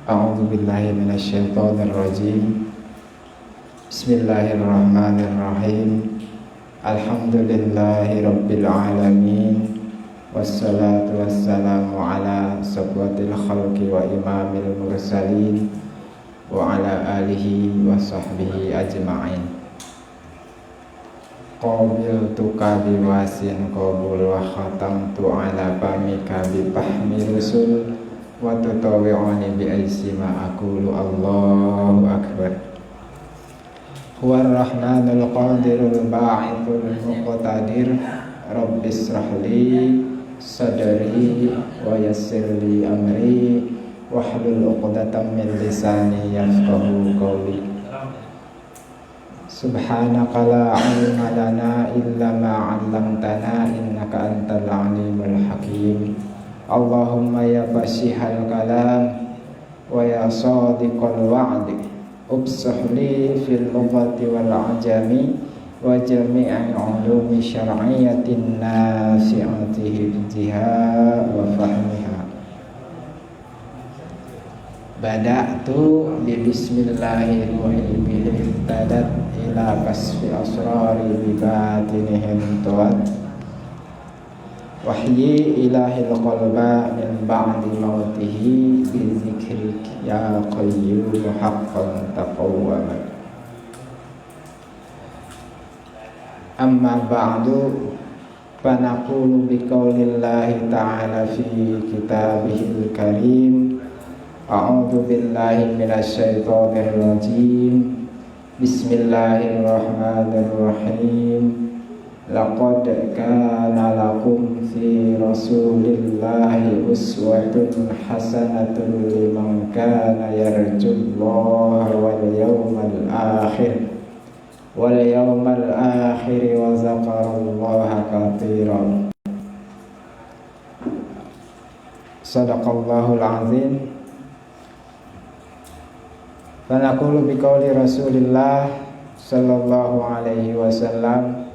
A'udzu billahi minasyaitonir rajim. Bismillahirrahmanirrahim. Alhamdulillahi rabbil alamin. Wassalatu wassalamu ala safwatil khalqi wa imamil mursalin wa ala alihi wa sahbihi ajma'in. Qabiltuka biwasin qabul wa khatamtu ala pamika bipahmi rusul wa tutawi'uni bi aisima aqulu Allahu akbar. Huwar rahmanul qadirul ba'ithul muqtadir. Rabbis rahli sadri wa yassirli amri wahlul 'uqdatam min lisani yafqahu qawli. Subhanaka la ilma lana illa ma 'allamtana innaka antal alimul hakim. Allahumma ya fasihal kalam wa ya sadiqal wa'di ubsah li fil lughati wal ajami wa jami'i ulumi syar'iyyatin nafi'ati hifdhiha wa fahmiha. Bada'tu bi bismillahirrahmanirrahim tadat ila kasfi asrari bi batinihim tuat wahyi ilahil qalba min ba'di mautihi bi zikrik ya qayyum haqqan taqawwama. Amma ba'du fanaqulu bi qaulillahi ta'ala fi kitabihil karim. A'udzu billahi minasyaitonir rajim. Bismillahirrahmanirrahim. Laqad kana lakum fi rasulillahi uswatun hasanatun liman kana yarjullaha wal yawmal akhir wa zakarallaha katsiran. Shadaqallahul azim. Fanaqulu biqauli Rasulillah sallallahu alaihi wasallam,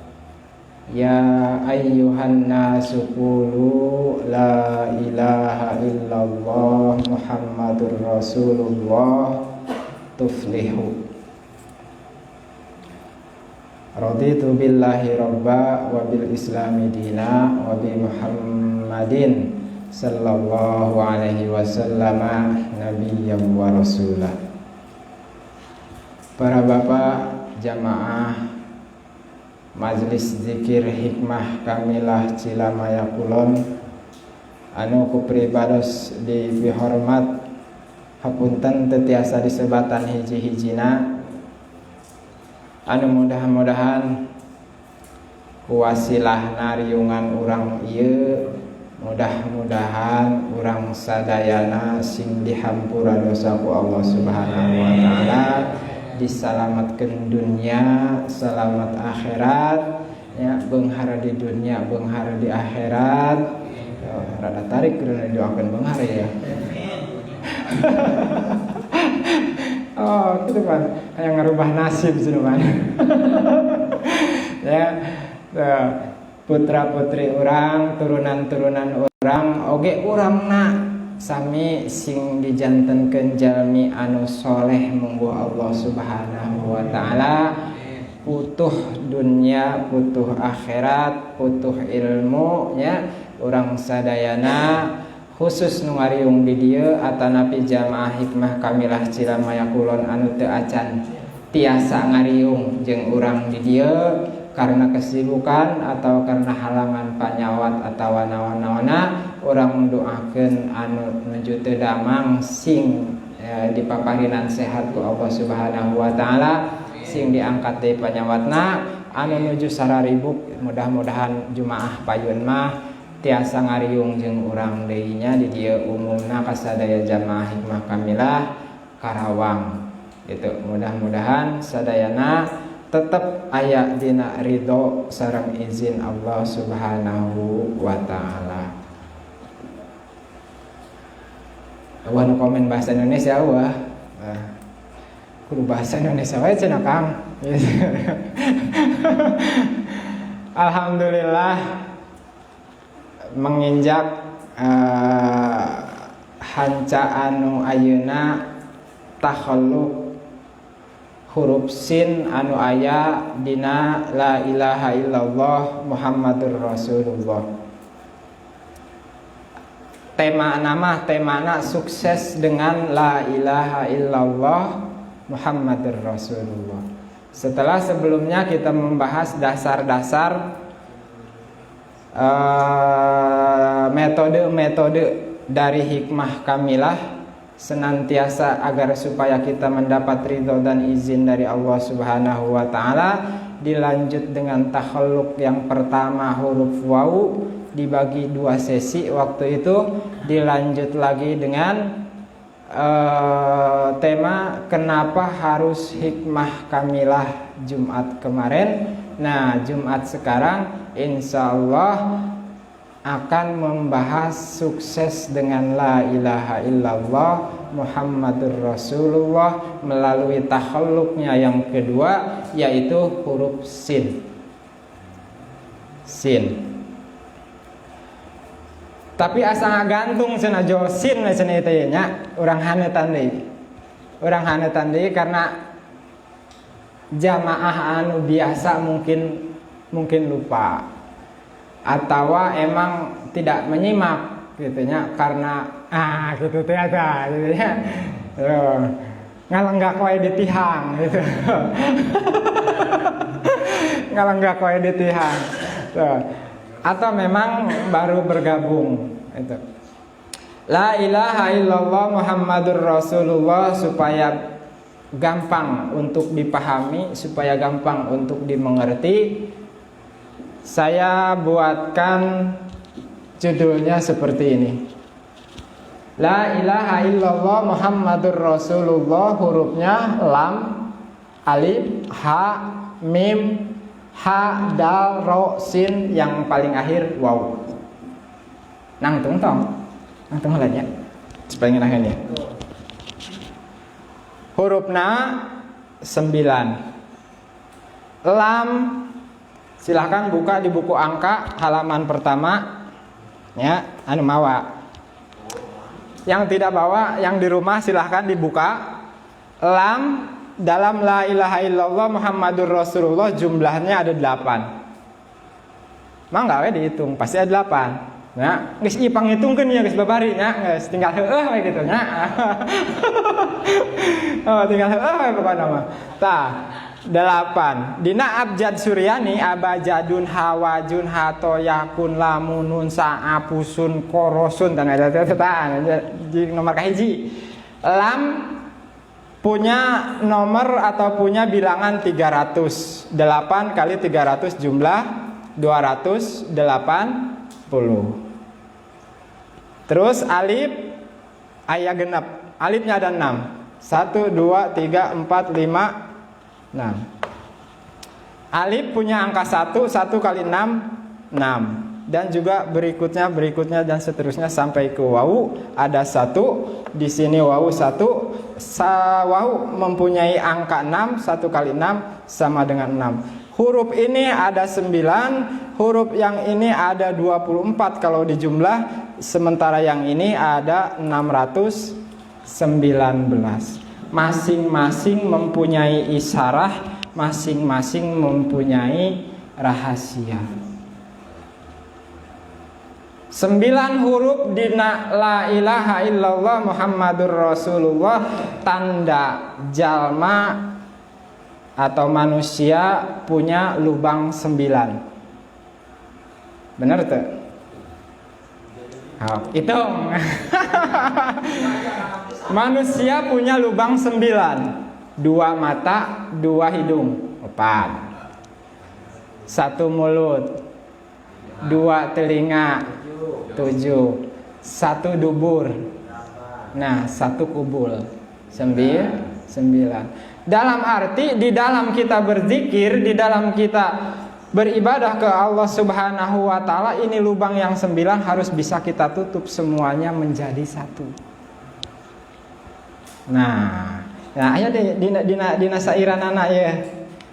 ya ayyuhan nasu qulu la ilaha illallah Muhammadur Rasulullah tuflihu. Raditu billahi rabba wa bil islami dina wa bi Muhammadin sallallahu alaihi wasallam nabiyyan wa rasulah. Para bapak jamaah Majelis Zikir Hikmah Kamilah Cilamaya Kulon anu kupribados dihormat hapunten tetiasa disebatan hiji-hijina, anu mudah-mudahan kuwasilah nariungan urang ieu mudah-mudahan urang sadayana sing dihampura dosa ku Allah Subhanahu wa taala disalamatkeun dunia selamat akhirat ya, beunghar di dunia beunghar di akhirat. Rada tarik keur doakeun beunghar ya. Oh, gitu kan. Kayak ngerubah nasib sih man. Ya. Putra-putri urang, turunan-turunan urang, oge urangna sami sing dijantenkeun jalmi anu soleh mungguh Allah Subhanahu wa taala, putuh dunia, putuh akhirat, putuh ilmu ya. Urang sadayana khusus nu ngariung di dieu atanapi jamaah hikmah kamilah Cilamaya Kulon anu teu acan tiasa ngariung jeung urang di dieu karena kesibukan atau karena halangan panyawat atau naon-naonna, urang mendoakeun anu nuju teu damang sing dipaparinan sehat ku Allah Subhanahu wa taala, sing diangkat deui panyawatna anu nuju sararibuk, mudah-mudahan jumaah payun mah tiasa ngariung jeung urang deui nya di dieu umumna kasadaya jamaah hikmah kamilah Karawang gitu. Mudah-mudahan sadayana tetap aya dina ridho sareng izin Allah Subhanahu wa taala. Wan komen bahasa Indonesia wah. Kudu bahasa Indonesia wae cenah Kang. Alhamdulillah menginjak hanca anu ayeuna takhalluk huruf sin anu aya dina la ilaha illallah Muhammadur Rasulullah. Temana sukses dengan la ilaha illallah Muhammadur Rasulullah. Setelah sebelumnya kita membahas dasar-dasar metode-metode dari hikmah kamilah senantiasa agar supaya kita mendapat ridho dan izin dari Allah Subhanahu wa taala. Dilanjut dengan takhalluk yang pertama huruf waw dibagi 2 sesi waktu itu. Dilanjut lagi dengan tema kenapa harus hikmah kamilah Jumat kemarin. Nah, Jumat sekarang insya Allah akan membahas sukses dengan la ilaha illallah Muhammadur Rasulullah melalui takhalluknya yang kedua, yaitu huruf sin. Tapi asa gantung cenah josin cenah teh nya, urang hanetan deui karena jamaah anu biasa mungkin lupa atau emang tidak menyimak gitu nya, karena gitu teh ada gitu nya. Ngalenggak wae ditihang gitu. Ngalenggak wae ditihang. Atau memang baru bergabung itu. La ilaha illallah Muhammadur Rasulullah supaya gampang untuk dipahami, supaya gampang untuk dimengerti. Saya buatkan judulnya seperti ini. La ilaha illallah Muhammadur Rasulullah, hurufnya lam, alif, ha, mim, ha, dal, ro, sin, yang paling akhir waw. Nangtung halanya supaya ngenahin ya. Hurufna 9. Lam, silahkan buka di buku angka halaman pertama ya, anu mawa. Yang tidak bawa, yang di rumah silahkan dibuka. Lam dalam la ilaha illallah Muhammadur Rasulullah jumlahnya ada 8. Mangga we dihitung, pasti ada 8. Ya, geus ipang ngitungkeun ya geus babari nya, geus tinggal heueuh we kitu nya. Oh, tinggal heueuh we pokona mah. Tah, 8. Dina abjad Suryani abajadun hawajun hatoyakun lamunun saapusun korosun dan ada di nomor kahiji. Lam punya nomor atau punya bilangan 300. 8 kali 300 jumlah 280. Terus alif aya genep. Alifnya ada 6. 1 2 3 4 5 6. Alif punya angka 1 kali 6 6. Dan juga berikutnya dan seterusnya sampai ke wawu ada 1. Di sini wawu 1. Wawu mempunyai angka 6. 1 kali 6 sama dengan 6. Huruf ini ada 9. Huruf yang ini ada 24 kalau dijumlah. Sementara yang ini ada 619. Masing-masing mempunyai isyarah, masing-masing mempunyai rahasia. 9 huruf dina la ilaha illallah Muhammadur Rasulullah, tanda jalma atau manusia punya lubang 9. Benar tuh? Oh, hitung. Manusia punya lubang 9. 2 mata, 2 hidung, 4. 1 mulut, 2 telinga, 7. 1 dubur. Nah, 1 kubul, 9. Dalam arti di dalam kita berzikir, di dalam kita beribadah ke Allah Subhanahu wa taala, ini lubang yang 9 harus bisa kita tutup semuanya menjadi 1. Nah, aya dina sairanana ya.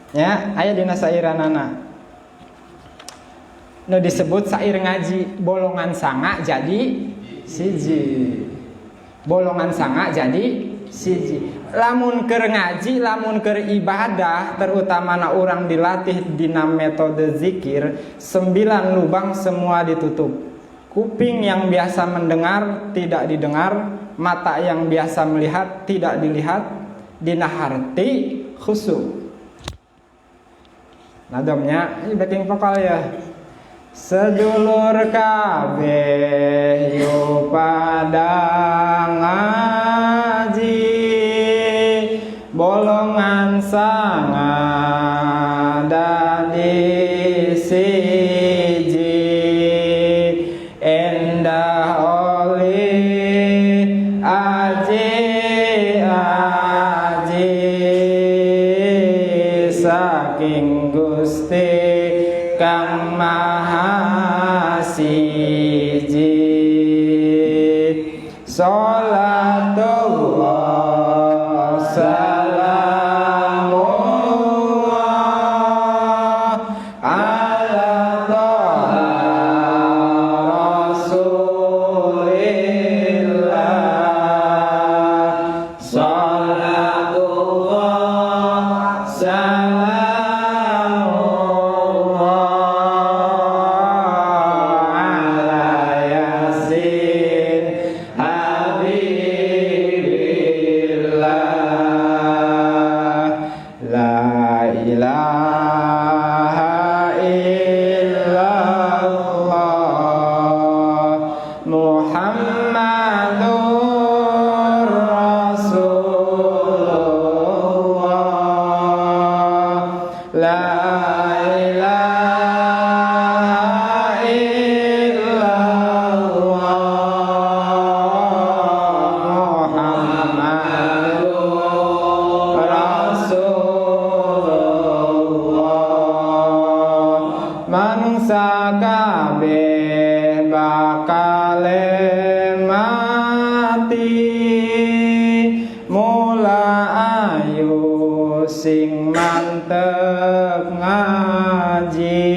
Ya, aya dina sairanana. Nu disebut sair ngaji bolongan sanga jadi siji. bolongan sanga jadi siji. Lamun keur ngaji, lamun keur ibadah, terutama na orang dilatih dina metode zikir, 9 lubang semua ditutup. Kuping yang biasa mendengar tidak didengar, mata yang biasa melihat tidak dilihat, dina harti khusyuk. Nadomnya ini backing vokal ya. Sedulur kabeh yo pada ngaji, bolongan sanga dadi siji, endah oleh aji saking Gusti Kang Maha Siji. Sholatullah salamullah ala toha rasulillah. Sholatullah salamullah ala yasin habibillah. La ilaha illallah Muhammadur Rasulullah. La ilaha illallah Muhammadur Rasulullah. Manungsa kabeh bakale mati, mula ayu sing mantep ngaji,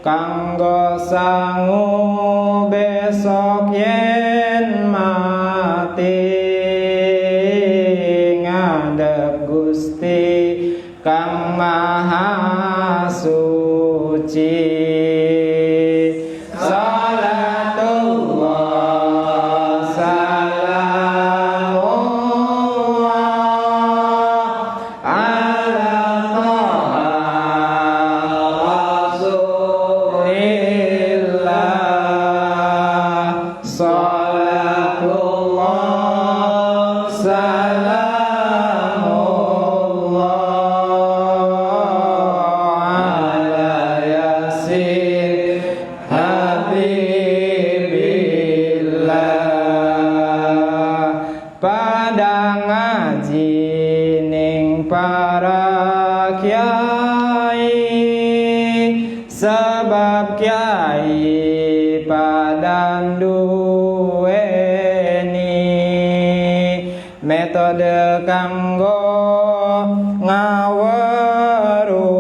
kanggo sangu besok yen mati, ngadep Gusti Kang Maha Suci. Salatullah salamullah ala toha rasulillah. Salatullah salamullah ala yasin habibillah. Pada ngaji ning para kiai, sebab kiai padan duweni metode kanggo ngaweruhi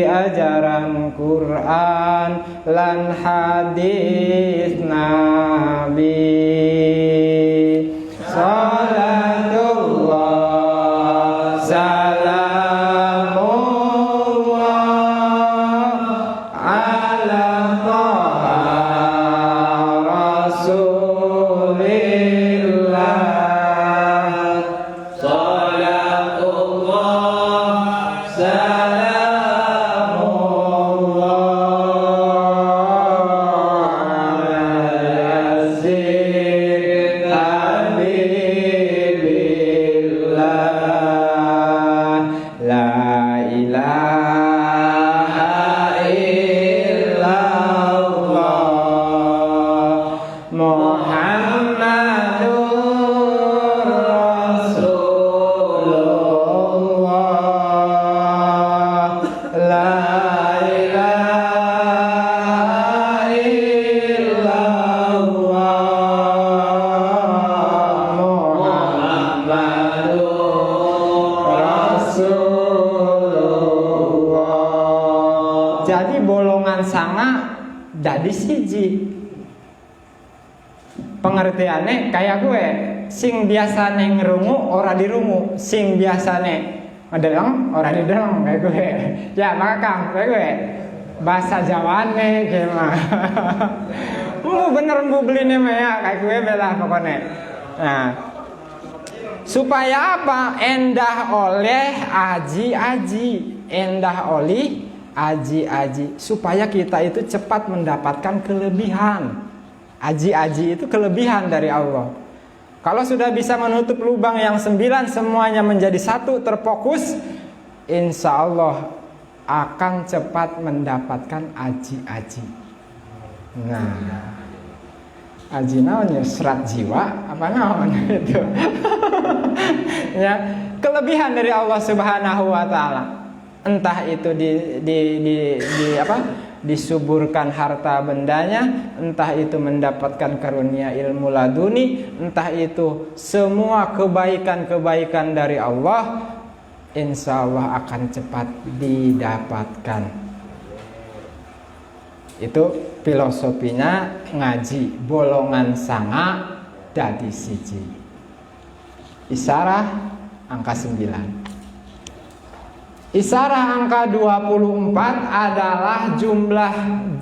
ajaran Quran lan hadis Nabi. Salatullah salamullah ala toha rasulillah. Salatullah salamullah ala yasin habibillah. La ilaha illallah Muhammadur Rasulullah. La ilaha illallah Muhammadur Rasulullah. Jadi bolongan sanga jadi siji. Pengertiannya kayak gue sing biasane ngerungu ora dirungu, sing biasane ngedeleng ora dideleng kayak gue. Ya maka Kang kayak gue bahasa Jawane gimana? Bener bu beli nih ya kayak gue bela pokoknya. Nah, supaya apa? Endah oleh aji-aji, endah oleh aji-aji, supaya kita itu cepat mendapatkan kelebihan. Aji-aji itu kelebihan dari Allah. Kalau sudah bisa menutup lubang yang 9 semuanya menjadi satu terfokus, insya Allah akan cepat mendapatkan aji-aji. Nah, aji naonnya serat jiwa apa naon itu. Ya, kelebihan dari Allah Subhanahu wa taala. Entah itu disuburkan harta bendanya, entah itu mendapatkan karunia ilmu laduni, entah itu semua kebaikan-kebaikan dari Allah, insya Allah akan cepat didapatkan. Itu filosofinya ngaji bolongan sanga dadi siji. Isyarah angka 9. Isyarah angka 24 adalah jumlah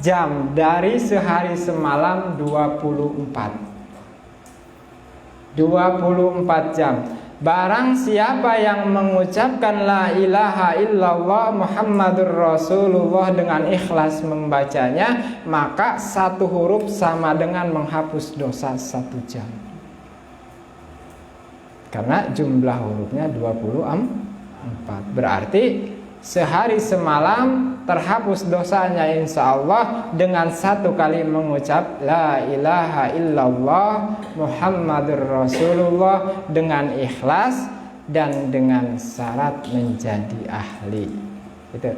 jam dari sehari semalam 24 jam. Barang siapa yang mengucapkan la ilaha illallah Muhammadur Rasulullah dengan ikhlas membacanya, maka satu huruf sama dengan menghapus dosa 1 jam. Karena jumlah hurufnya 24. Berarti sehari semalam terhapus dosanya insya Allah dengan 1 kali mengucap la ilaha illallah Muhammadur Rasulullah dengan ikhlas dan dengan syarat menjadi ahli. Itu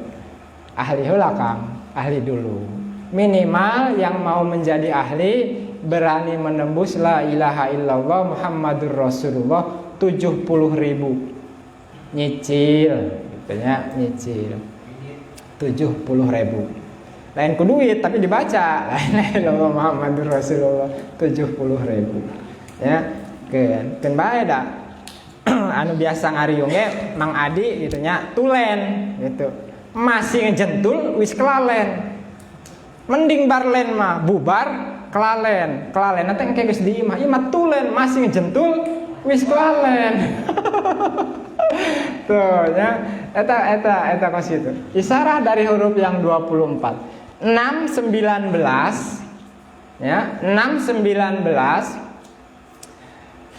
ahli Kang, ahli dulu. Minimal yang mau menjadi ahli berani menembus la ilaha illallah Muhammadur Rasulullah 70.000. Nyicil katanya nyicil 70.000. Lain ku duit tapi dibaca la ilaha illallah Muhammadur Rasulullah 70.000. Ya ken bae da anu biasa ngariung ge Mang Adi gitu nya tulen gitu masih ngejentul wis kelalen, mending barlen mah bubar kelalen nanti engke geus di imah tulen masih ngejentul wis kelalen. Tuh ya, eta kos itu. Isyarah dari huruf yang 24. 6 19 ya, 6 19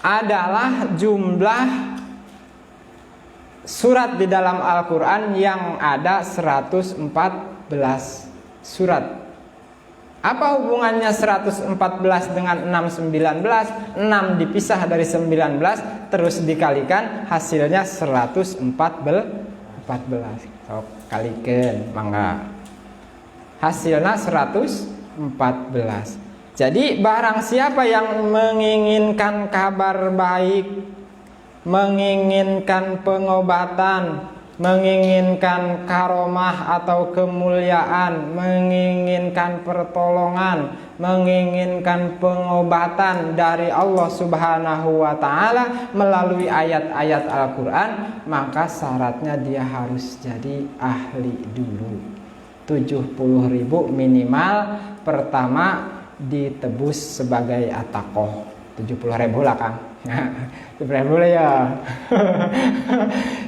adalah jumlah surat di dalam Al-Qur'an yang ada 114 surat. Apa hubungannya 114 dengan 619? 6 dipisah dari 19 terus dikalikan hasilnya 114. So, kalikan mangga. Hasilnya 114. Jadi barang siapa yang menginginkan kabar baik, menginginkan pengobatan, menginginkan karomah atau kemuliaan, menginginkan pertolongan, menginginkan pengobatan dari Allah Subhanahu wa taala melalui ayat-ayat Al-Qur'an, maka syaratnya dia harus jadi ahli dulu. 70.000 minimal, pertama ditebus sebagai ataqoh. 70.000 lah Kang. 70.000 lah ya.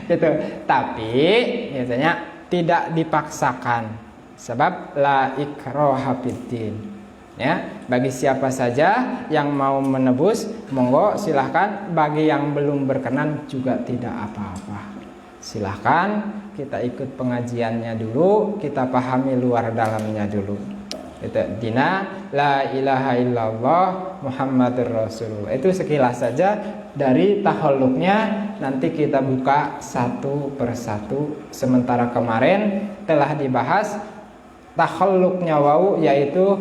Gitu. Tapi biasanya tidak dipaksakan. Sebab la ikraha fiddin. Ya, bagi siapa saja yang mau menebus, monggo silahkan. Bagi yang belum berkenan juga tidak apa-apa. Silahkan kita ikut pengajiannya dulu, kita pahami luar dalamnya dulu. Itu dina la ilaha illallah Muhammadur Rasulullah. Itu sekilas saja dari tahalluknya. Nanti kita buka satu persatu. Sementara kemarin telah dibahas tahalluknya wau, yaitu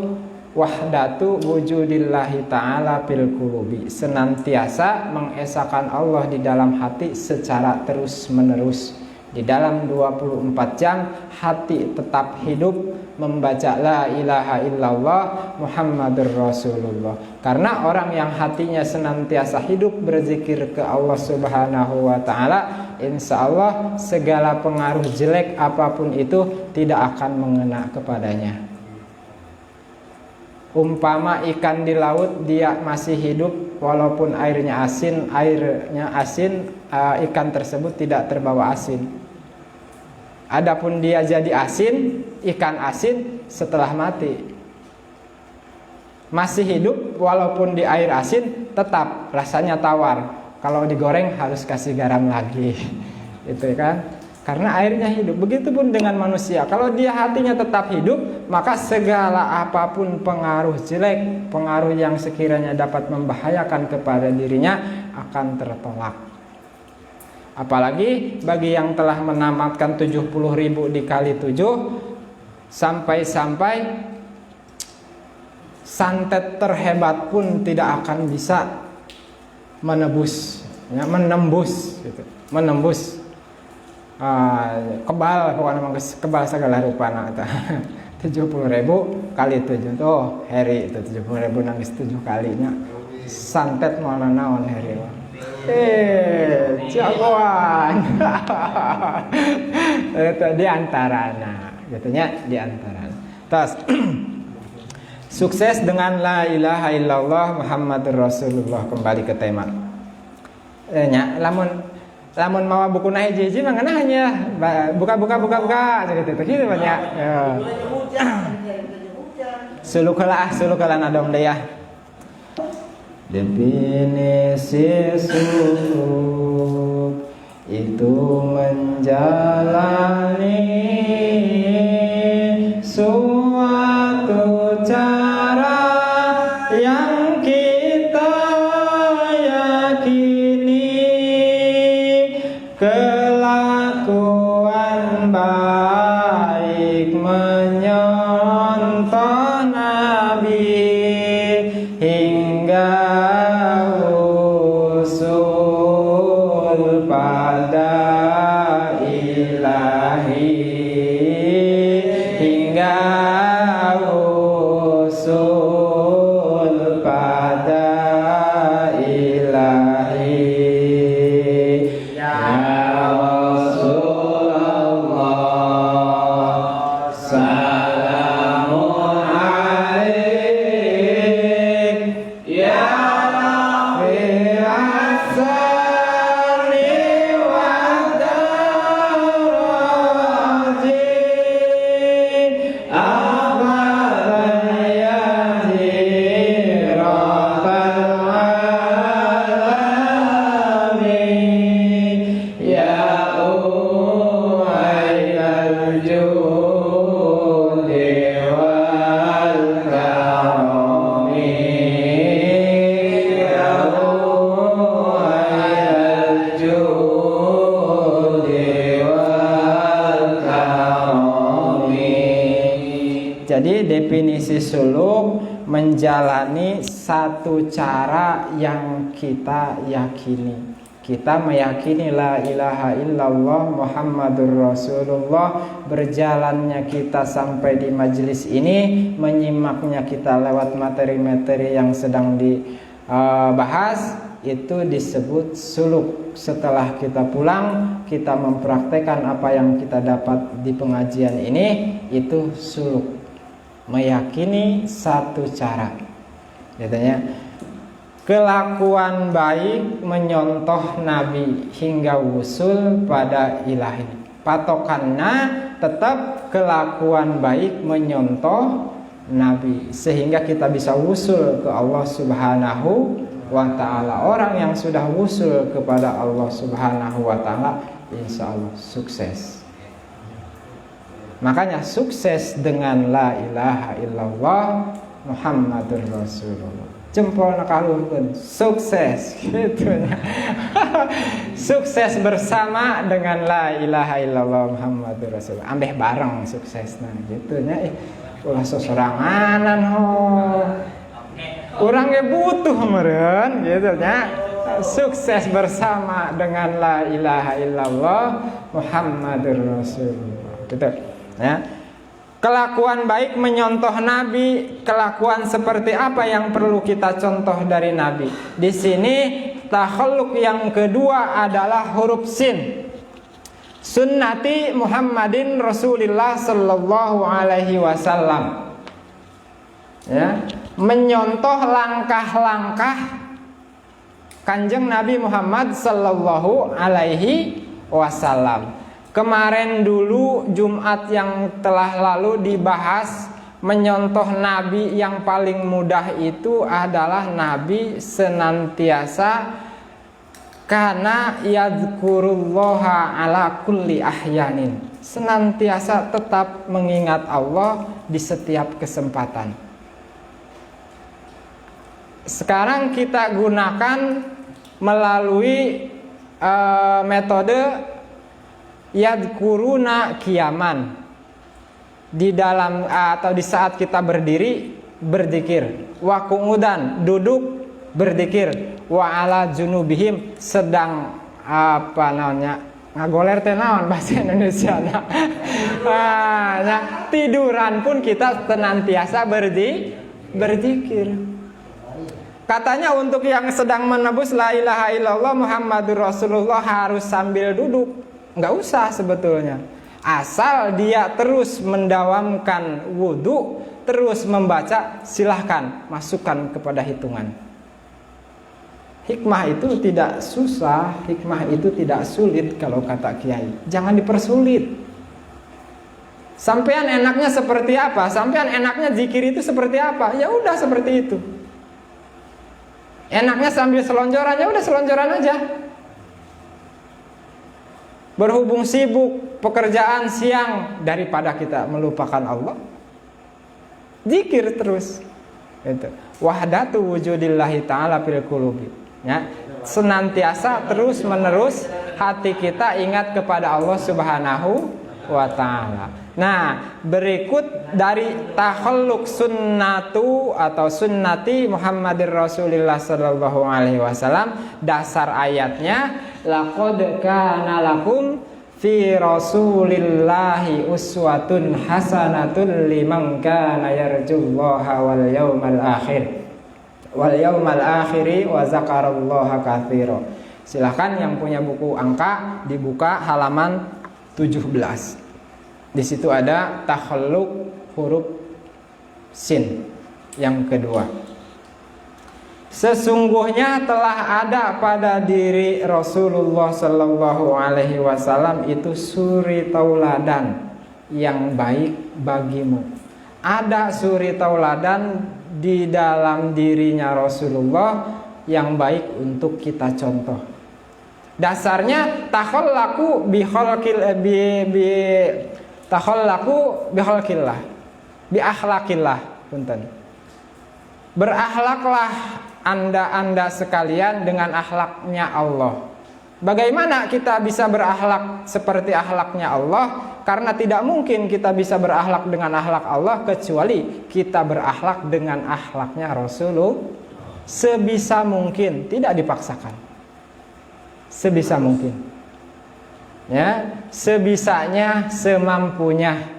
wahdatu wujudillahi ta'ala fil qulubi, senantiasa mengesahkan Allah di dalam hati secara terus menerus. Di dalam 24 jam hati tetap hidup membaca la ilaha illallah Muhammadur Rasulullah. Karena orang yang hatinya senantiasa hidup berzikir ke Allah Subhanahu wa taala, insya Allah segala pengaruh jelek apapun itu tidak akan mengena kepadanya. Umpama ikan di laut dia masih hidup walaupun airnya asin, ikan tersebut tidak terbawa asin. Adapun dia jadi asin, ikan asin setelah mati. Masih hidup walaupun di air asin tetap rasanya tawar. Kalau digoreng harus kasih garam lagi. Itu kan? Karena airnya hidup. Begitupun dengan manusia. Kalau dia hatinya tetap hidup, maka segala apapun pengaruh jelek, pengaruh yang sekiranya dapat membahayakan kepada dirinya akan tertolak. Apalagi bagi yang telah menamatkan 70.000 dikali 7, sampai-sampai santet terhebat pun tidak akan bisa menembus gitu. Kebal pokoknya kebal segala rupa 70.000 kali 7 tuh Heri itu 70.000 nangis 7 kalinya santet mau naon Heri jagoan itu diantaranya gitunya diantaranya. Terus sukses dengan la ilaha illallah Muhammadur Rasulullah. Kembali ke tema lamun mawa buku na hiji-hiji mah hanya buka gitu banyak suluk-suluk nadong deh ya. Definisi suluk itu menjalani suatu cara yang kita yakini, kelakuan baik menyontoh Nabi hingga usul pada ilahi, hingga usul pada ilahi. Ya Rasulullah salamun alaik ya Rabbi asani wa daraji abadan ya ziratal alamin ya uwailal judi wal karami ya uwailal judi wal karami. Jadi definisi suluk menjalani satu cara yang kita yakini. Kita meyakini la ilaha illallah Muhammadur Rasulullah. Berjalannya kita sampai di majelis ini, menyimaknya kita lewat materi-materi yang sedang dibahas, itu disebut suluk. Setelah kita pulang, kita mempraktekkan apa yang kita dapat di pengajian ini, itu suluk. Meyakini satu cara. Katanya kelakuan baik menyontoh Nabi hingga wusul pada ilahi. Patokannya tetap kelakuan baik menyontoh Nabi sehingga kita bisa wusul ke Allah Subhanahu wa ta'ala. Orang yang sudah wusul kepada Allah Subhanahu wa ta'ala insya Allah sukses. Makanya sukses dengan la ilaha illallah Muhammadur Rasulullah. Jempol nakaluhkeun sukses gitunya. Sukses bersama dengan la ilaha illallah Muhammadur Rasulullah. Ambeh bareng suksesna gitunya. Ulah sosoranganan urang ge butuh meureun gitunya. Sukses bersama dengan la ilaha illallah Muhammadur Rasulullah. Gitu ya. Kelakuan baik menyontoh Nabi, kelakuan seperti apa yang perlu kita contoh dari Nabi. Di sini takhalluk yang kedua adalah huruf sin. Sunnati Muhammadin Rasulillah sallallahu alaihi wasallam. Ya, menyontoh langkah-langkah Kanjeng Nabi Muhammad sallallahu alaihi wasallam. Kemarin dulu Jumat yang telah lalu dibahas menyontoh Nabi yang paling mudah itu adalah Nabi senantiasa kana yadhkurullaha ala kulli ahyanin, senantiasa tetap mengingat Allah di setiap kesempatan. Sekarang kita gunakan melalui metode yadkuruna kiaman. Di dalam atau di saat kita berdiri berzikir, wa qu'udan duduk berzikir, wa ala junubihim sedang apa namanya ngagoler teh naon bahasa Indonesia tiduran pun kita senantiasa berzikir. Katanya untuk yang sedang menebus la ilaha illallah Muhammadur Rasulullah harus sambil duduk. Nggak usah sebetulnya, asal dia terus mendawamkan wudhu, terus membaca, silahkan masukkan kepada hitungan. Hikmah itu tidak susah, hikmah itu tidak sulit kalau kata Kiai. Jangan dipersulit. Sampean enaknya seperti apa? Sampean enaknya zikir itu seperti apa? Ya udah seperti itu. Enaknya sambil selonjoran, ya udah selonjoran aja. Berhubung sibuk pekerjaan siang, daripada kita melupakan Allah, zikir terus. Itu wahdatu wujudillahi ta'ala fil qulubi. Ya, senantiasa terus menerus hati kita ingat kepada Allah Subhanahu wa ta'ala. Nah, berikut dari takhalluk sunnatu atau sunnati Muhammadir Rasulillah sallallahu alaihi wasallam, dasar ayatnya laqad kana lakum fi rasulillahi uswatun hasanatun liman kana yarjullaha wal yawmal akhiri wa zakarallaha katsira. Silahkan yang punya buku angka dibuka halaman 17. Di situ ada takhalluk huruf sin yang kedua. Sesungguhnya telah ada pada diri Rasulullah sallallahu alaihi wasallam itu suri tauladan yang baik bagimu. Ada suri tauladan di dalam dirinya Rasulullah yang baik untuk kita contoh. Dasarnya takhallaku bi akhlaqillah, bi akhlaqillah, punten. Berakhlaklah anda sekalian dengan akhlaknya Allah. Bagaimana kita bisa berakhlak seperti akhlaknya Allah? Karena tidak mungkin kita bisa berakhlak dengan akhlak Allah kecuali kita berakhlak dengan akhlaknya Rasulullah. Sebisa mungkin, tidak dipaksakan. Sebisa mungkin. Ya, sebisanya, semampunya.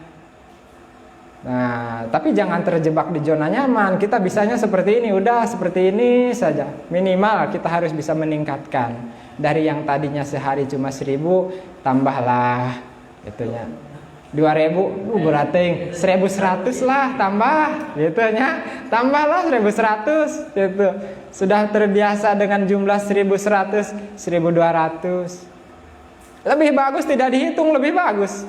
Nah, tapi jangan terjebak di zona nyaman. Kita bisanya seperti ini, udah seperti ini saja. Minimal kita harus bisa meningkatkan. Dari yang tadinya sehari cuma 1.000, tambahlah itunya 2.000, berarti 1.100 lah, tambah gitunya. Tambahlah 1.100 gitu. Sudah terbiasa dengan jumlah 1.100, 1.200. Lebih bagus tidak dihitung, lebih bagus.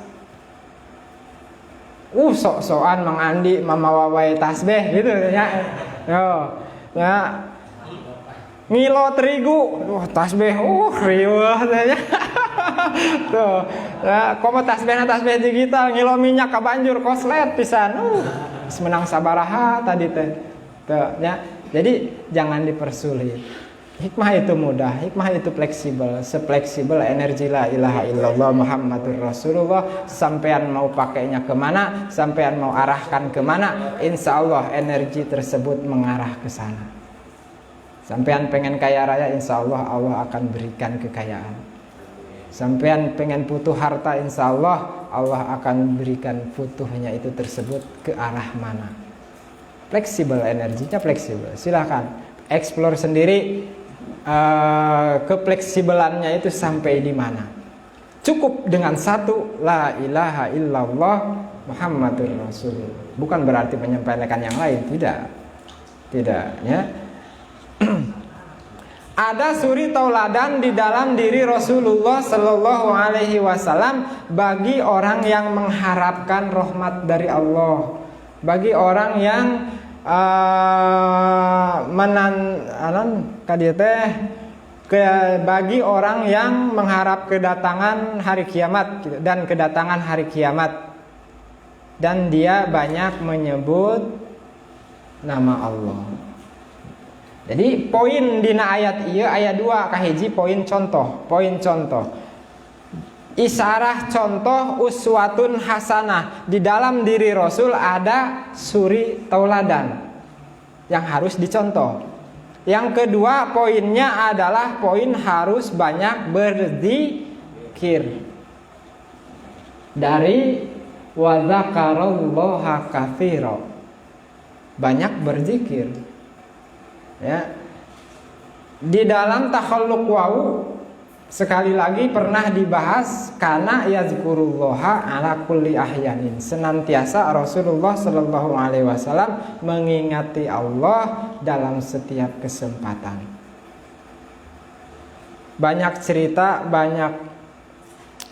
Sok-sokan Mang Andi mama wawai tasbih gitu ya. Yo, ya. Ngilo terigu, tasbih, riweuh tanya. Tuh, ya, komo tasbihna tasbih digital, ngilo minyak ka banjur koslet pisan. Menang sabaraha tadi teh. Tuh, ya. Jadi jangan dipersulit. Hikmah itu mudah, hikmah itu fleksibel, sefleksibel energi la ilaha illallah Muhammadur Rasulullah. Sampean mau pakainya kemana, sampean mau arahkan kemana, insya Allah energi tersebut mengarah ke sana. Sampean pengen kaya raya, insya Allah Allah akan berikan kekayaan. Sampean pengen butuh harta, insya Allah Allah akan berikan futuhnya itu tersebut ke arah mana. Fleksibel, energinya fleksibel. Silakan explore sendiri kefleksibelannya itu sampai di mana. Cukup dengan satu la ilaha illallah Muhammadur Rasulullah. Bukan berarti menyampaikan yang lain, tidak ya. Ada suri tauladan di dalam diri Rasulullah Sallallahu Alaihi Wasallam bagi orang yang mengharapkan rahmat dari Allah, bagi orang yang bagi orang yang mengharap kedatangan hari kiamat dan kedatangan hari kiamat, dan dia banyak menyebut nama Allah. Jadi poin dina ayat ieu ayat 2 kahiji poin contoh. Isarah contoh uswatun hasanah. Di dalam diri Rasul ada suri tauladan yang harus dicontoh. Yang kedua poinnya adalah poin harus banyak berzikir. Dari wa dzakarallaha katsira. Banyak berzikir. Ya. Di dalam takhalluq wau sekali lagi pernah dibahas karena yazkurullaha ala kulli ahyanin. Senantiasa Rasulullah Sallallahu Alaihi Wasallam mengingati Allah dalam setiap kesempatan. Banyak cerita, banyak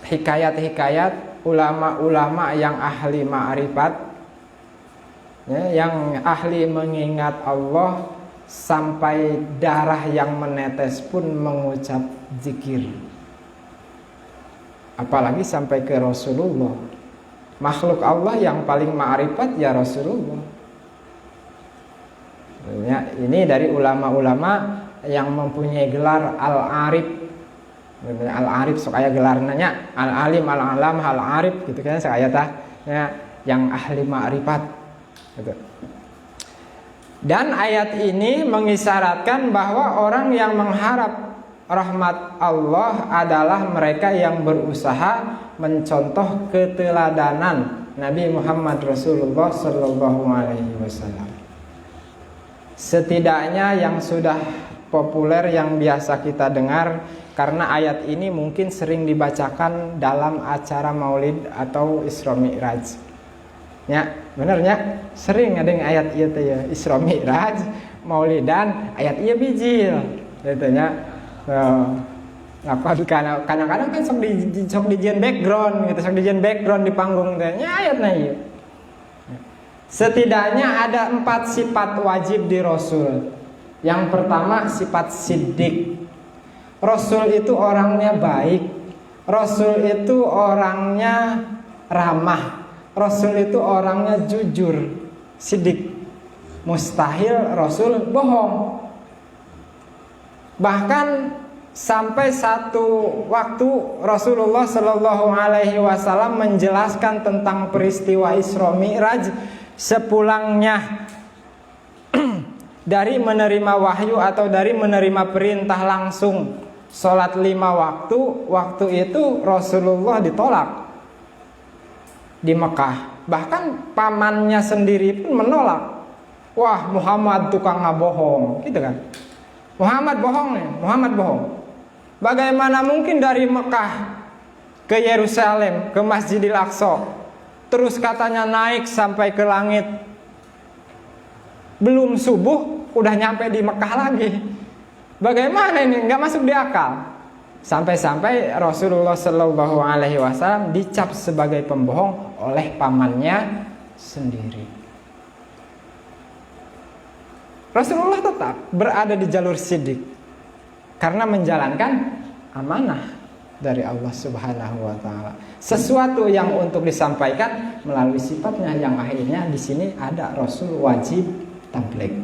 hikayat-hikayat ulama-ulama yang ahli ma'rifat, ya, yang ahli mengingat Allah sampai darah yang menetes pun mengucap zikir. Apalagi sampai ke Rasulullah, makhluk Allah yang paling ma'rifat ya Rasulullah. Ya, ini dari ulama-ulama yang mempunyai gelar al-arif. Al-arif sok aya gelarnanya al-alim, al-alam, al-arif gitu kan, sok aya tah ya, yang ahli ma'rifat gitu. Dan ayat ini mengisyaratkan bahwa orang yang mengharap rahmat Allah adalah mereka yang berusaha mencontoh keteladanan Nabi Muhammad Rasulullah Sallallahu Alaihi Wasallam. Setidaknya yang sudah populer yang biasa kita dengar, karena ayat ini mungkin sering dibacakan dalam acara maulid atau Isra Mi'raj. Ya, benernya sering ada yang ayat ieu teh ya, Isra Mi'raj, Maulidan, ayat ieu bijil. Gitu nya. Kadang-kadang kan sok dijieun background gitu, sok dijieun background di panggung teh. Nya ayatna ieu. Setidaknya ada 4 sifat wajib di Rasul. Yang pertama sifat siddiq. Rasul itu orangnya baik. Rasul itu orangnya ramah. Rasul itu orangnya jujur, siddiq. Mustahil Rasul bohong. Bahkan sampai satu waktu Rasulullah Shallallahu Alaihi Wasallam menjelaskan tentang peristiwa Isra Mi'raj sepulangnya dari menerima wahyu atau dari menerima perintah langsung sholat 5 waktu. Waktu itu Rasulullah ditolak di Mekah. Bahkan pamannya sendiri pun menolak. Wah, Muhammad tukang ngabohong, gitu kan? Muhammad bohong nih, Muhammad bohong. Bagaimana mungkin dari Mekah ke Yerusalem, ke Masjidil Aqsa, terus katanya naik sampai ke langit, belum subuh udah nyampe di Mekah lagi? Bagaimana ini? Nggak masuk di akal. Sampai-sampai Rasulullah Shallallahu Alaihi Wasallam dicap sebagai pembohong oleh pamannya sendiri. Rasulullah tetap berada di jalur siddiq karena menjalankan amanah dari Allah Subhanahu wa taala. Sesuatu yang untuk disampaikan melalui sifatnya yang akhirnya di sini ada Rasul wajib tabligh.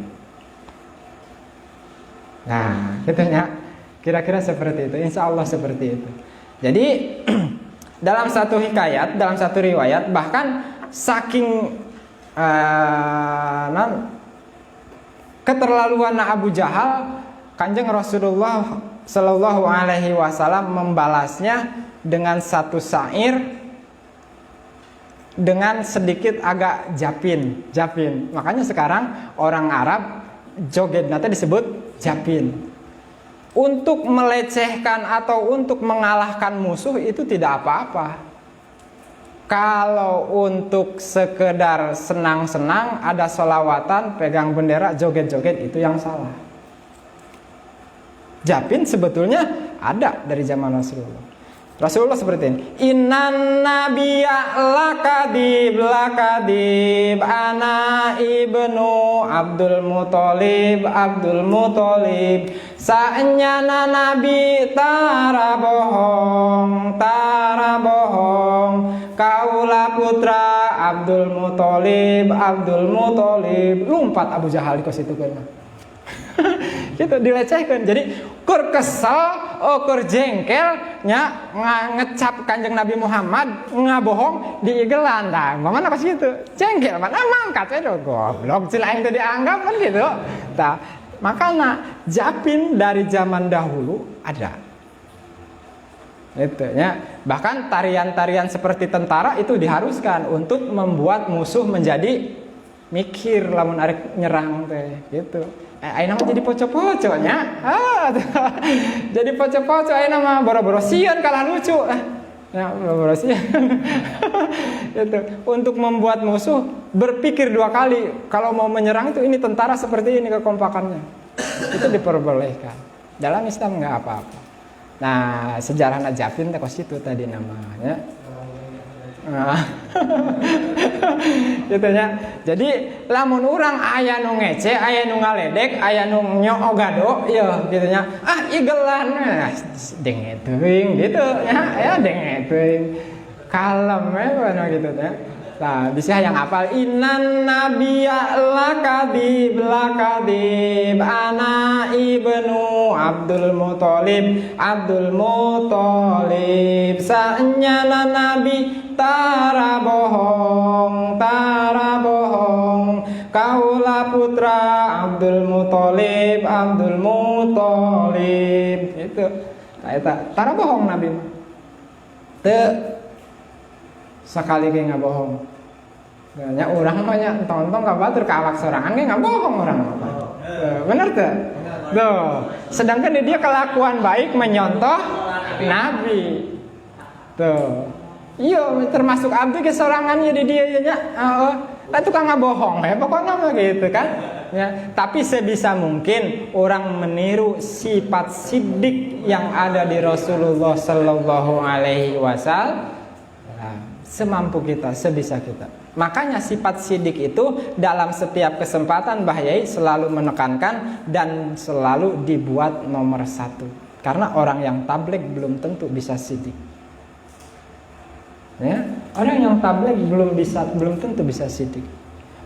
Nah, katanya kira-kira seperti itu, insya Allah seperti itu. Jadi dalam satu hikayat, dalam satu riwayat, bahkan saking keterlaluan Abu Jahal, Kanjeng Rasulullah Shallallahu Alaihi Wasallam membalasnya dengan satu syair dengan sedikit agak japin. Makanya sekarang orang Arab joget nanti disebut japin. Untuk melecehkan atau untuk mengalahkan musuh itu tidak apa-apa. Kalau untuk sekedar senang-senang, ada sholawatan, pegang bendera, joget-joget, itu yang salah. Japin sebetulnya ada dari zaman Rasulullah. Rasulullah seperti ini. Innan nabiyya lakadib ana ibnu Abdul Muthalib Sa'nyana nabi tara bohong kaula putra Abdul Muthalib lumpat Abu Jahal di situ kan. Gitu dilecehkan. Jadi kur kesel, kur jengkel nya ngecap Kanjeng Nabi Muhammad ngabohong di igelan tah. Mana pas gitu? Jengkel mana mangkat we goblok cila yang teu dianggap kan gitu. Tah, makanya japin dari zaman dahulu ada. Itu ya. Bahkan tarian-tarian seperti tentara itu diharuskan untuk membuat musuh menjadi mikir lamun arek nyerang teh gitu. Ayeuna mah jadi poco-poconya. Jadi poco-poco ayeuna mah boro-boro sieun kalah lucu. Ya, boro-boro sieun. Gitu. Untuk membuat musuh berpikir dua kali kalau mau menyerang itu ini tentara seperti ini kekompakannya. Itu diperbolehkan. Dalam Islam enggak apa-apa. Nah, sejarah Najafin teh situ tadi namanya. Gitu ya. Jadi lamun urang aya nu ngece, aya nu ngaledek, aya nu nyogado, ya gitu nya. Igelan denget teuing gitu ya denget teuing. Kalem we gitu ya. Nah, bisa yang hafal innan nabiyya lakadib ana ibnu Abdul Muthalib sa'nyana nabi tara bohong kaula putra Abdul Muthalib itu eta tara bohong nabi teu sekali ge ngabohong. Nya urang mah nya tonton ka batur ka awak sorangan ge ngabohong urang mah. Bener teu? Tuh. Sedangkan dia kelakuan baik menyontoh nabi. Tuh. Iya termasuk abdi ge sorangan ya di dia nya. Heeh. Kan tukang ngabohong ya pokoknya mah gitu kan. Ya, tapi sebisa mungkin orang meniru sifat siddiq yang ada di Rasulullah sallallahu alaihi wasallam. Semampu kita, sebisa kita. Makanya sifat sidik itu dalam setiap kesempatan Mbah Yai selalu menekankan dan selalu dibuat nomor satu. Karena orang yang tabligh belum tentu bisa sidik. Ya, orang yang tabligh belum tentu bisa sidik.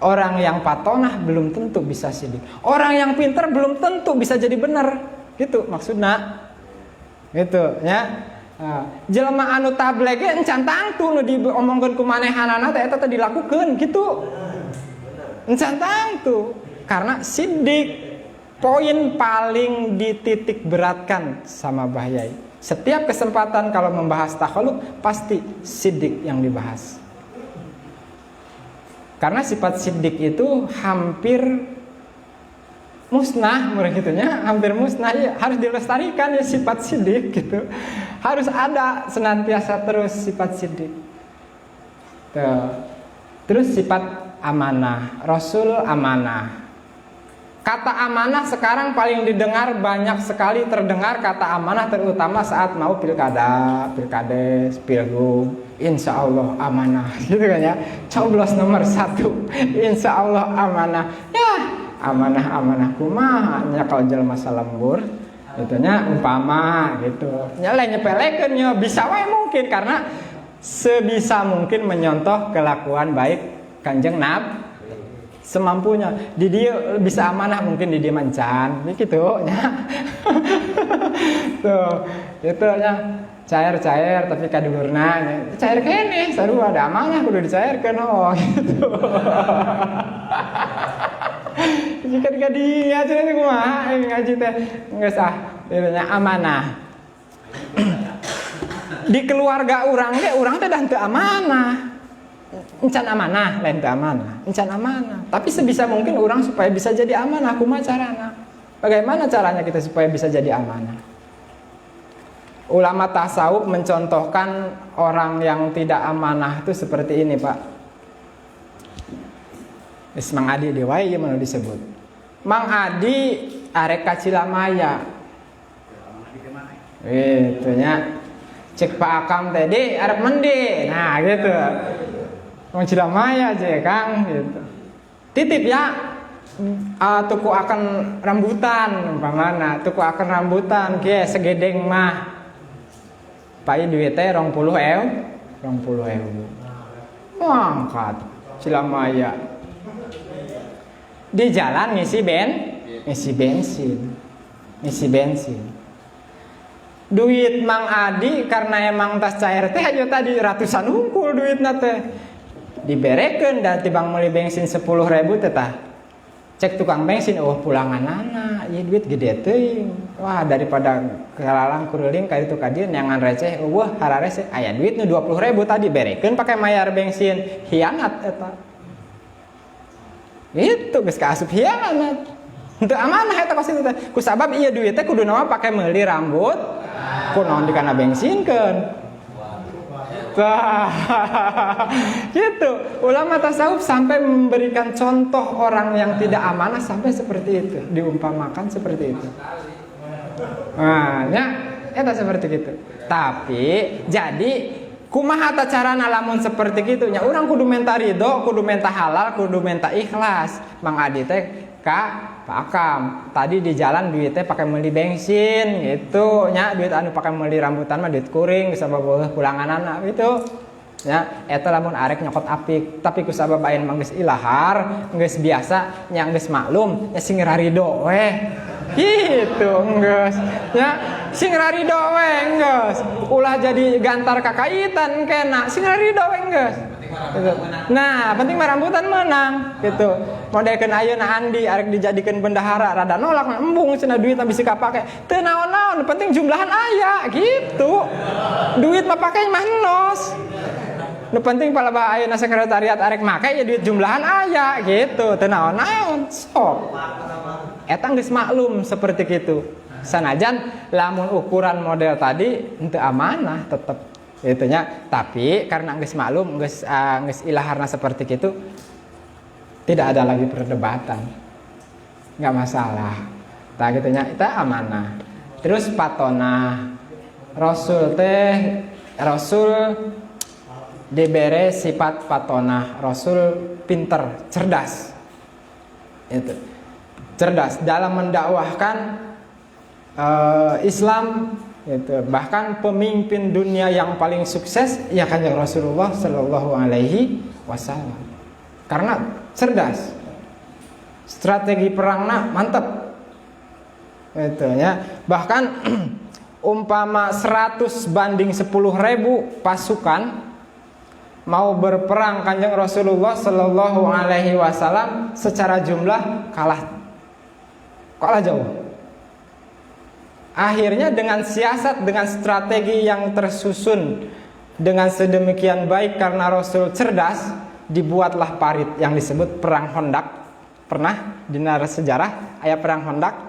Orang yang patonah belum tentu bisa sidik. Orang yang pintar belum tentu bisa jadi benar. Gitu maksudnya. Gitu ya. Jelema anu tabligh ge encan tangtu nu diomongkeun ku manehanana teh eta teh dilakukeun gitu. Encan tangtu karena sidik poin paling dititik beratkan sama Mbah Yai. Setiap kesempatan kalau membahas takhaluk pasti sidik yang dibahas. Karena sifat sidik itu hampir musnah menurut gitunya, hampir musnah ya, harus dilestarikan ya sifat sidik gitu. Harus ada senantiasa terus sifat sidik. Terus sifat amanah, Rasul amanah. Kata amanah sekarang paling didengar banyak sekali terdengar kata amanah terutama saat mau pilkades, pilgub. Insya Allah amanah gitu kan ya. Coblos nomor 1. Insya Allah amanah. Ya amanah kumaha nya kalau jelema salembur itunya umpama gitu nya lain nyepelekeun nya bisa wae mungkin karena sebisa mungkin menyontoh kelakuan baik Kanjeng Nabi semampunya di dia bisa amanah mungkin di dia mancan gitu nya tuh itu nya cair tapi kadulurna cair kene sarua ada amanah kudu dicairkeun gitu. Jika dia cerita kumaha ngaji teh geus ini amanah. Di keluarga urang teh dah teu amanah. encan amanah, lain teu amanah, encan amanah. Tapi sebisa mungkin orang supaya bisa jadi amanah, kumaha carana? Bagaimana caranya kita supaya bisa jadi amanah? Ulama tasawuf mencontohkan orang yang tidak amanah itu seperti ini, Pak. Mang Adi dewai ieu mah disebut. Mang Adi arek ka Cilamaya. Gitu nya. Cek Pak Akam tadi arep mende. Nah, gitu. Wong Cilamaya aja Kang gitu. Titip ya. Tuku akan rambutan umpamana, tuku akan rambutan kieu segedeng mah. Pai duit teh 20.000. Angkat Cilamaya. Di jalan ngisi bensin. Duit Mang Adi karena emang tas cair teh aja tadi ratusan hungkul duitna teh. Diberekeun dan tibang meuli bensin 10.000 teh tah. Cek tukang bensin, pulanganana, ieu duit gede teuing. Wah, daripada kalalang kuruling ka ditu ka dieu nyangan receh, harare sih aya duit nu 20.000 tadi berekeun pake mayar bensin. Hianat eta. Itu geus kaasup hianat. Henteu amanah eta kos itu teh. Kusabab ieu duit teh kudu naon pake meuli rambut, kunaon dikana bensinkeun. Gitu. Ulama tasawuf sampai memberikan contoh orang yang tidak amanah sampai seperti itu, diumpamakan seperti itu. Nah, nya eta seperti itu. Tapi jadi kumaha tah carana lamun seperti kitu nya urang kudu menta ridho, kudu menta halal, kudu menta ikhlas. Mang Adi teh ka Pak Akam tadi di jalan duitnya pakai meuli bensin gitu nya, duit anu pakai meuli rambutan mah duit kuring kusabab pulanganana gitu nya. Eta lamun arek nyokot apik, tapi kusabab ayeuna mah geus ilahar, geus biasa nya, geus maklum nya, sing rarido we gitu geus nya, sing rarido we geus ulah jadi gantar kakaitan kena, sing rarido we geus gitu. Nah, penting mah rambutan menang gitu. Modelkeun ayeuna Andi arek dijadikeun bendahara rada nolak embung cenah duit bisa kapake. Teu naon-naon, penting jumlahan aya gitu. Duit mah pake mah nos. Nu penting palebah ayeuna sekretariat arek make ya duit jumlahan aya gitu. Teu naon-naon. Sok. Eta geus maklum seperti kitu. Sanajan lamun ukuran model tadi henteu amanah tetep itunya, tapi karena geus maklum geus ilaharna seperti itu tidak ada lagi perdebatan, nggak masalah. Tah gitunya itu amanah. Terus patona Rasul dibere sifat patona. Rasul pinter, cerdas. Itu cerdas dalam mendakwahkan Islam. Gitu. Bahkan pemimpin dunia yang paling sukses ya Kanjeng Rasulullah Shallallahu Alaihi Wasallam, karena cerdas, strategi perangnya mantap, gitu ya. Bahkan umpama 100 banding 10.000 pasukan mau berperang Kanjeng Rasulullah Shallallahu Alaihi Wasallam secara jumlah kalah jauh. Akhirnya dengan siasat, dengan strategi yang tersusun dengan sedemikian baik karena Rasul cerdas, dibuatlah parit yang disebut perang Hondak. Pernah di sejarah ayat perang Hondak?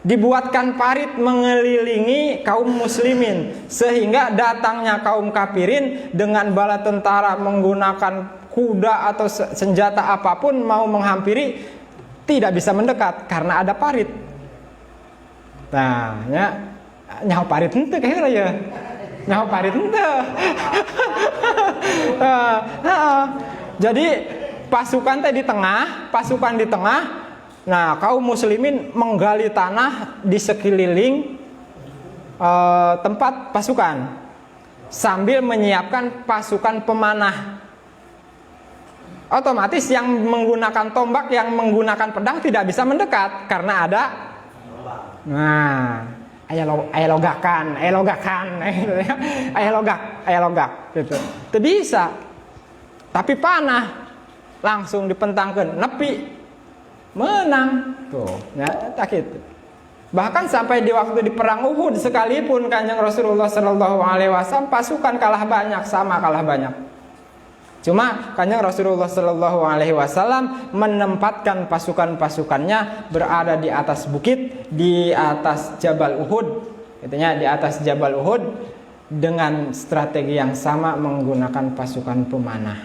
Dibuatkan parit mengelilingi kaum muslimin sehingga datangnya kaum kafirin dengan bala tentara menggunakan kuda atau senjata apapun mau menghampiri tidak bisa mendekat karena ada parit. Nah, nyaho parit henteu kayak ya. Nyaho parit henteu. Jadi pasukan di tengah. Nah, kaum muslimin menggali tanah di sekeliling tempat pasukan sambil menyiapkan pasukan pemanah. Otomatis yang menggunakan tombak, yang menggunakan pedang tidak bisa mendekat karena ada. Nah, aya logakan gitu. Teu bisa. Tapi panah langsung dipentangkeun nepi menang. Tuh, ya tak gitu. Bahkan sampai di waktu di perang Uhud sekalipun Kanjeng Rasulullah Shallallahu Alaihi Wasallam pasukan kalah banyak. Cuma Kanjeng Rasulullah Shallallahu Alaihi Wasallam menempatkan pasukan-pasukannya berada di atas bukit, di atas Jabal Uhud, artinya di atas Jabal Uhud dengan strategi yang sama menggunakan pasukan pemanah.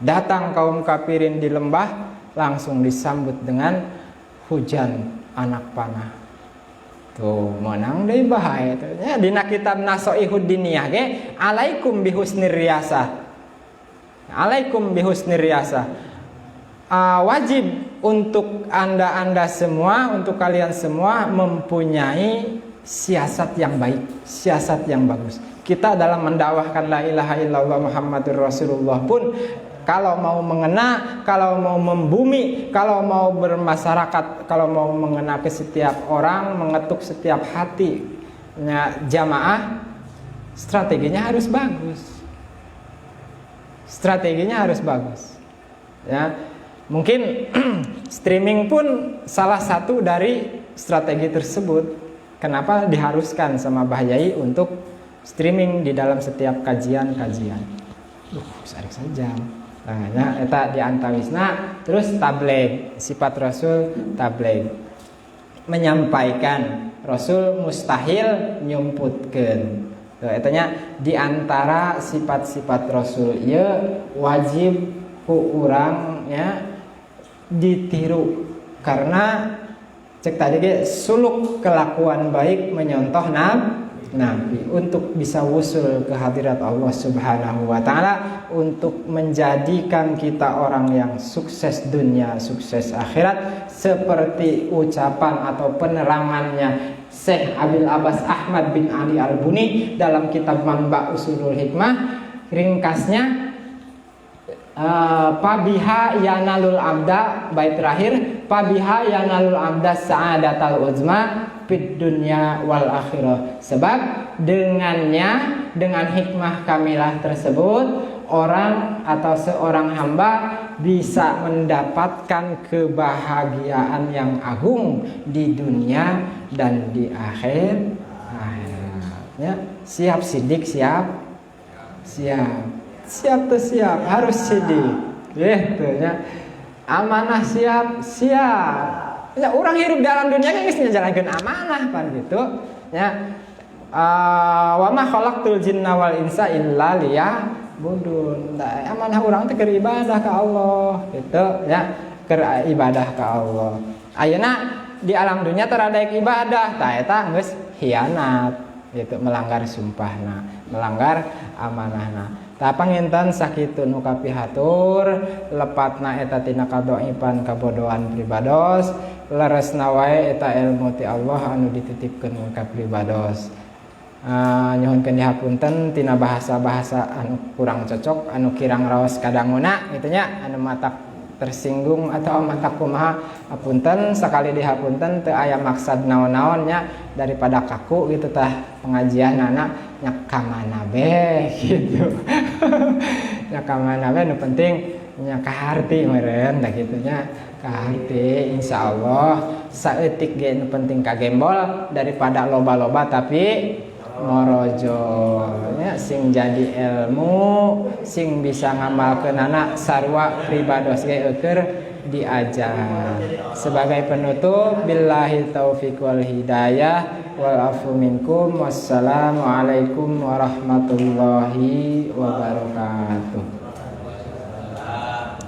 Datang kaum kafirin di lembah, langsung disambut dengan hujan anak panah. Tuh menang deh bahaya tuh. Ya, dina kitab Nasoihud Diniyah ge alaikum bihusnir riyasah. Alaikum bihusnir riyasah. Wajib untuk anda semua, untuk kalian semua mempunyai siasat yang baik, siasat yang bagus. Kita dalam mendakwahkan la ilaha illallah Muhammadur Rasulullah pun kalau mau mengena, kalau mau membumi, kalau mau bermasyarakat, kalau mau mengena ke setiap orang, mengetuk setiap hatinya jamaah, strateginya harus bagus. Strateginya harus bagus. Ya, mungkin streaming pun salah satu dari strategi tersebut. Kenapa diharuskan sama Mbah Yai untuk streaming di dalam setiap kajian-kajian? Bisa saja. Nah, eta diantawisna. Terus tabligh, sifat Rasul tabligh, menyampaikan. Rasul mustahil nyumputkeun. Etanya diantara sifat-sifat Rasul ya wajib ku urang ya ditiru, karena cek tadi ge suluk kelakuan baik menyontoh Nabi untuk bisa wusul ke hadirat Allah Subhanahu wa taala, untuk menjadikan kita orang yang sukses dunia, sukses akhirat, seperti ucapan atau penerangannya Syekh Abil Abbas Ahmad bin Ali Al-Buni dalam kitab Manba Usulul Hikmah. Ringkasnya Pabiha yanalul abda, bait terakhir, Pabiha yanalul abda sa'adatal uzma fid dunya wal akhirah. Sebab dengannya, dengan hikmah kamilah tersebut, orang atau seorang hamba bisa mendapatkan kebahagiaan yang agung di dunia dan di akhirat. Ya, siap sidik, siap harus sidik, gitu ya. Amanah siap. Ya, orang hidup dalam dunia kan geus njalankeun amanah kan gitu ya. Wa ma khalaqtul jinna wal insa illa liya'budun. Amanah urang teh keur ibadah ka Allah gitu ya, keur ibadah ka Allah. Ayeuna di alam dunia teradaek ibadah, tah eta geus hianat gitu, melanggar sumpahna, melanggar amanahna. Tah panginten sakitu nu kapihatur, lepatna eta tina kadoipan kabodohan pribados, leresna wae eta ilmu ti Allah anu dititipkeun ka pribados. Nyuhunkeun dihapunten tina bahasa-bahasa anu kurang cocok, anu kirang raos kadanguna gitu nya, anu matak tersinggung atau matak kumaha hapunten, sakali dihapunten teu aya maksad naon-naon nya, daripada kaku gitu tah pengajianana nya ka mana be gitu. Nya ka mana be nu penting nya ka harti meureun da kitu nya, ka harti insyaallah saeutik ge nu penting ka gembol daripada loba-loba tapi morojo ya, sing jadi ilmu, sing bisa ngamalkeunana sarua pribados ge eukeur diajar. Sebagai penutup, billahi taufiq wal hidayah wal afu minkum. Wassalamualaikum warahmatullahi wabarakatuh.